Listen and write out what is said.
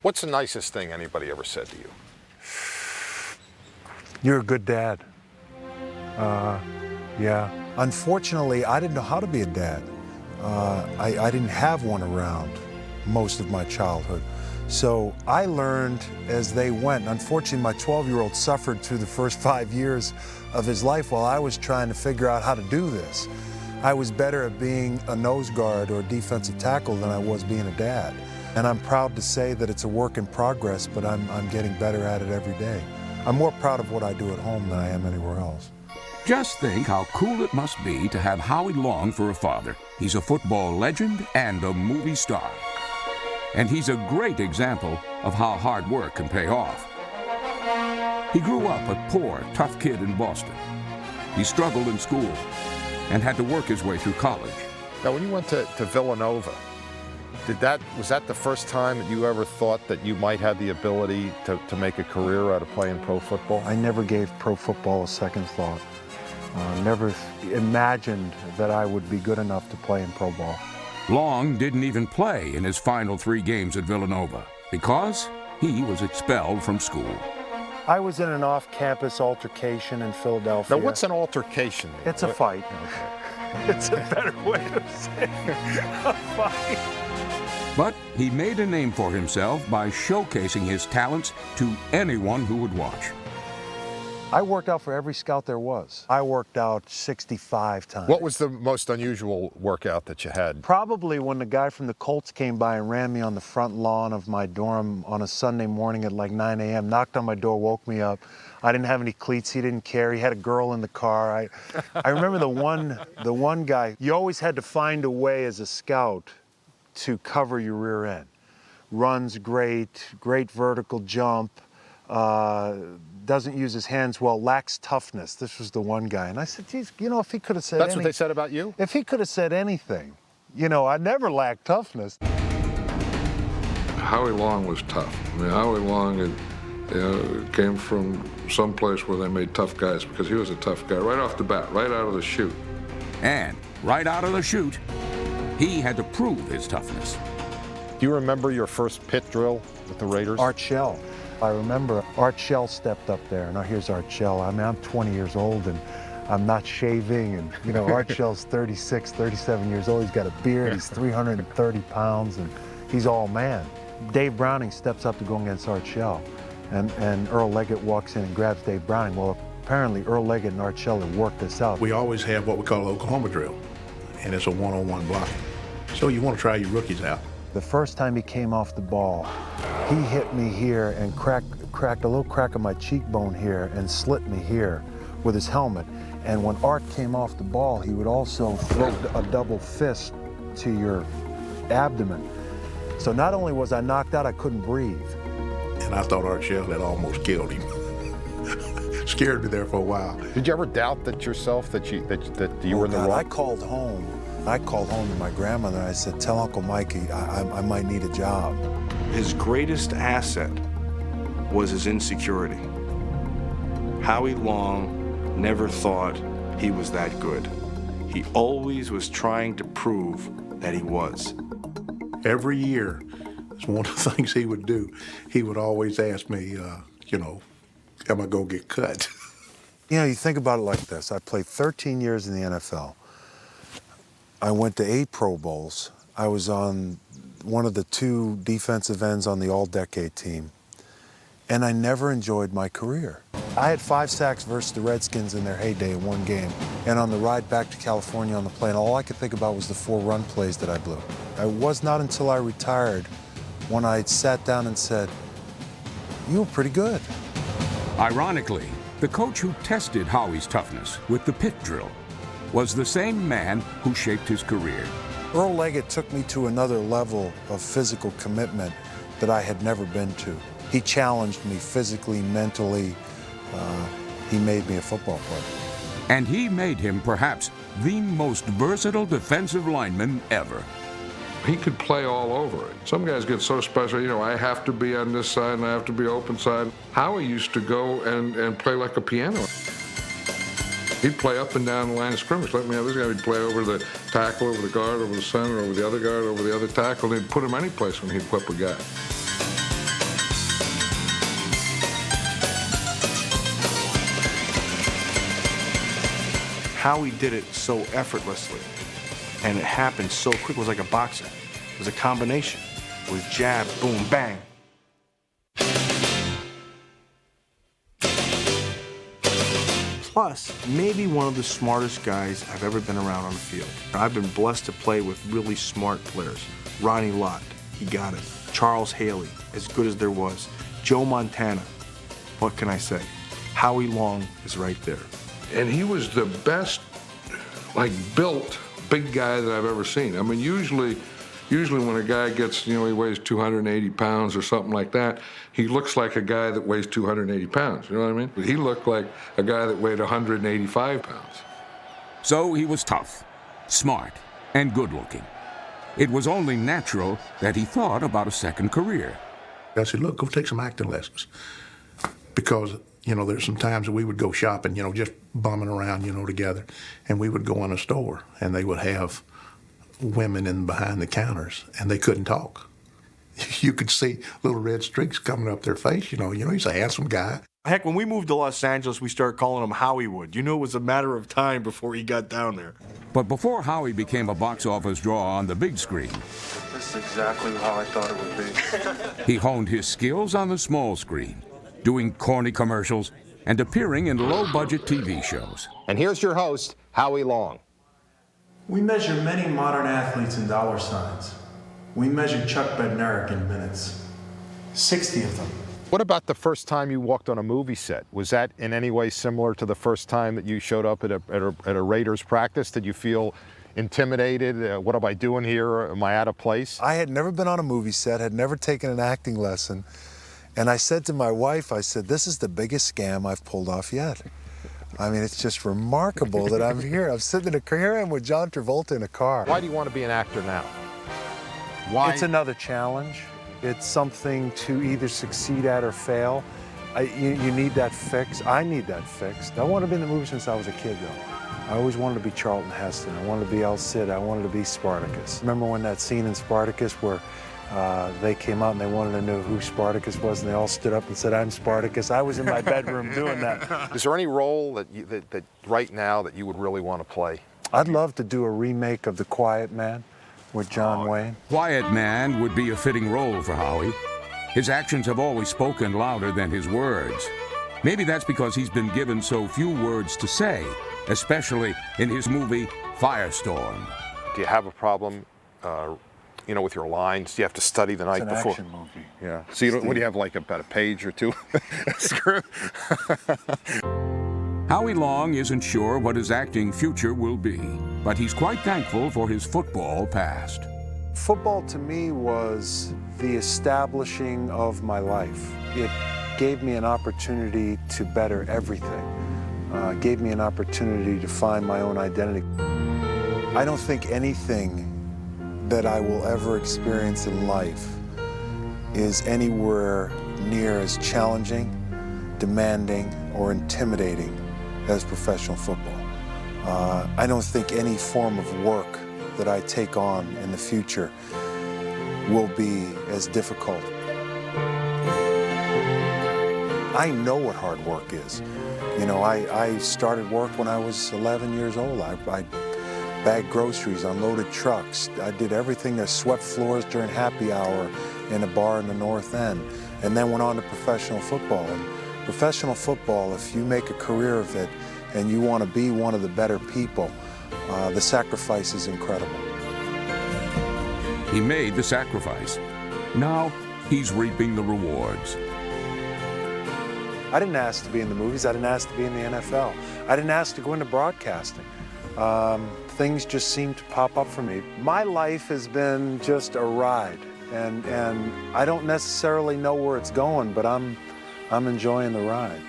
What's the nicest thing anybody ever said to you? You're a good dad. Yeah. Unfortunately, I didn't know how to be a dad. I didn't have one around most of my childhood. So I learned as they went. Unfortunately, my 12-year-old suffered through the first 5 years of his life while I was trying to figure out how to do this. I was better at being a nose guard or defensive tackle than I was being a dad. And I'm proud to say that it's a work in progress, but I'm getting better at it every day. I'm more proud of what I do at home than I am anywhere else. Just think how cool it must be to have Howie Long for a father. He's a football legend and a movie star. And he's a great example of how hard work can pay off. He grew up a poor, tough kid in Boston. He struggled in school and had to work his way through college. Now, when you went to Villanova, was that the first time that you ever thought that you might have the ability to make a career out of playing pro football? I never gave pro football a second thought. Never imagined that I would be good enough to play in pro ball. Long didn't even play in his final 3 games at Villanova because he was expelled from school. I was in an off-campus altercation in Philadelphia. Now, what's an altercation? It's a fight. Okay. It's a better way to say a fight. But he made a name for himself by showcasing his talents to anyone who would watch. I worked out for every scout there was. I worked out 65 times. What was the most unusual workout that you had? Probably when the guy from the Colts came by and ran me on the front lawn of my dorm on a Sunday morning at like 9 a.m., knocked on my door, woke me up. I didn't have any cleats, he didn't care. He had a girl in the car. I remember the one guy, you always had to find a way as a scout to cover your rear end. Runs great vertical jump, doesn't use his hands well, lacks toughness. This was the one guy. And I said, geez, you know, if he could have said That's what they said about you? If he could have said anything, you know, I never lacked toughness. Howie Long was tough. I mean, Howie Long came from some place where they made tough guys because he was a tough guy right off the bat, right out of the chute. And right out of the chute, he had to prove his toughness. Do you remember your first pit drill with the Raiders? Art Shell. I remember Art Shell stepped up there. Now here's Art Shell. I mean, I'm 20 years old and I'm not shaving. And, you know, Art Shell's 36, 37 years old. He's got a beard. He's 330 pounds and he's all man. Dave Browning steps up to go against Art Shell. And Earl Leggett walks in and grabs Dave Browning. Well, apparently Earl Leggett and Art Shell have worked this out. We always have what we call Oklahoma drill, and it's a one-on-one blocking. So you want to try your rookies out. The first time he came off the ball, he hit me here and cracked a little crack of my cheekbone here and slit me here with his helmet. And when Art came off the ball, he would also throw a double fist to your abdomen. So not only was I knocked out, I couldn't breathe. And I thought Art Shell had almost killed him. Scared me there for a while. Did you ever doubt that yourself, that you were in the wrong? I called home to my grandmother and I said, tell Uncle Mikey I might need a job. His greatest asset was his insecurity. Howie Long never thought he was that good. He always was trying to prove that he was. Every year, it's one of the things he would do. He would always ask me, you know, am I going to get cut? You know, you think about it like this. I played 13 years in the NFL. I went to 8 Pro Bowls. I was on one of the 2 defensive ends on the all-decade team. And I never enjoyed my career. I had 5 sacks versus the Redskins in their heyday in one game. And on the ride back to California on the plane, all I could think about was the 4 run plays that I blew. It was not until I retired when I sat down and said, you were pretty good. Ironically, the coach who tested Howie's toughness with the pit drill was the same man who shaped his career. Earl Leggett took me to another level of physical commitment that I had never been to. He challenged me physically, mentally. He made me a football player. And he made him perhaps the most versatile defensive lineman ever. He could play all over it. Some guys get so special, you know, I have to be on this side and I have to be open side. Howie used to go and play like a piano. He'd play up and down the line of scrimmage. Let me have this guy. He'd play over the tackle, over the guard, over the center, over the other guard, over the other tackle. They'd put him any place when he'd whip a guy. Howie did it so effortlessly, and it happened so quick. It was like a boxer. It was a combination. It was jab, boom, bang. Plus, maybe one of the smartest guys I've ever been around on the field. I've been blessed to play with really smart players. Ronnie Lott, he got it. Charles Haley, as good as there was. Joe Montana. What can I say? Howie Long is right there. And he was the best, like, built big guy that I've ever seen. I mean, usually when a guy gets, he weighs 280 pounds or something like that, he looks like a guy that weighs 280 pounds, you know what I mean? But he looked like a guy that weighed 185 pounds. So he was tough, smart, and good-looking. It was only natural that he thought about a second career. I said, look, go take some acting lessons. Because, there's some times that we would go shopping, just bumming around, together. And we would go in a store, and they would have women in behind the counters, and they couldn't talk. You could see little red streaks coming up their face, he's a handsome guy. Heck, when we moved to Los Angeles, we started calling him Howiewood. You knew it was a matter of time before he got down there. But before Howie became a box office draw on the big screen, This is exactly how I thought it would be. he honed his skills on the small screen, doing corny commercials and appearing in low-budget TV shows. And here's your host, Howie Long. We measure many modern athletes in dollar signs. We measure Chuck Bednarik in minutes. 60 of them. What about the first time you walked on a movie set? Was that in any way similar to the first time that you showed up at a Raiders practice? Did you feel intimidated? What am I doing here? Am I out of place? I had never been on a movie set, had never taken an acting lesson. And I said to my wife, I said, this is the biggest scam I've pulled off yet. I mean, it's just remarkable that I'm here. I'm sitting in a car. Here I am with John Travolta in a car. Why do you want to be an actor now? Why? It's another challenge. It's something to either succeed at or fail. You need that fix. I need that fixed. I wanted to be in the movie since I was a kid, though. I always wanted to be Charlton Heston. I wanted to be El Cid. I wanted to be Spartacus. Remember when that scene in Spartacus where they came out and they wanted to know who Spartacus was, and they all stood up and said, "I'm Spartacus." I was in my bedroom doing that. Is there any role that right now that you would really want to play? I'd love to do a remake of The Quiet Man with John Wayne. Quiet Man would be a fitting role for Howie. His actions have always spoken louder than his words. Maybe that's because he's been given so few words to say, especially in his movie Firestorm. Do you have a problem, with your lines? Do you have to study the night before? It's an action movie. Yeah. So what do you have, like about a page or two? Howie Long isn't sure what his acting future will be, but he's quite thankful for his football past. Football to me was the establishing of my life. It gave me an opportunity to better everything. Gave me an opportunity to find my own identity. I don't think anything that I will ever experience in life is anywhere near as challenging, demanding, or intimidating as professional football. I don't think any form of work that I take on in the future will be as difficult. I know what hard work is. I started work when I was 11 years old. I bagged groceries, unloaded trucks. I did everything. I swept floors during happy hour in a bar in the North End, and then went on to professional football. And professional football, if you make a career of it and you want to be one of the better people, the sacrifice is incredible. He made the sacrifice. Now he's reaping the rewards. I didn't ask to be in the movies. I didn't ask to be in the NFL. I didn't ask to go into broadcasting. Things just seemed to pop up for me. My life has been just a ride, and I don't necessarily know where it's going, but I'm enjoying the ride.